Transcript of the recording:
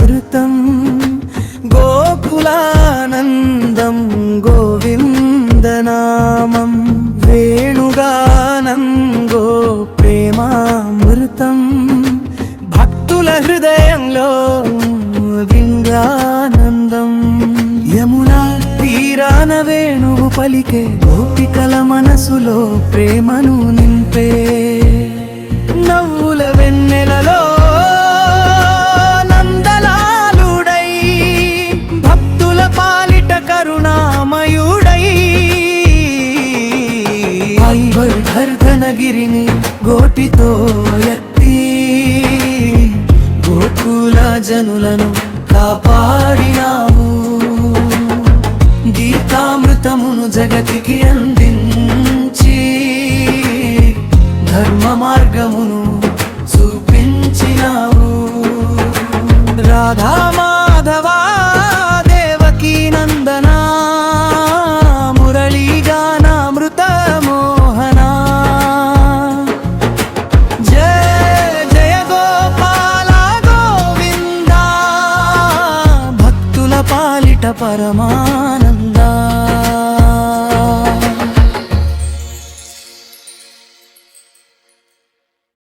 ప్రేమామృతం గోకులానందం గోవిందనామం వేణుగానం go ప్రేమామృతం భక్తుల హృదయంలో వింగానందం యమునా తీరాన వేణువు పలికే గోపికల మనసులో ప్రేమను నింపే నవ్వుల వెన్నెలలో నందలాలుడై భక్తుల పాలిట కరుణామయుడై వర్ధనగిరిని గోటితో ఎత్తి గోకుల జనులను కాపాడినావు గీతామృతమును జగతికి అందించి ధర్మ మార్గమును చూపించినావు రాధా మాధవా దేవకీ నందనా మురళీగానామృత మోహనా జయ జయ గోపాల గోవిందా భక్తుల పాలిట పరమానంద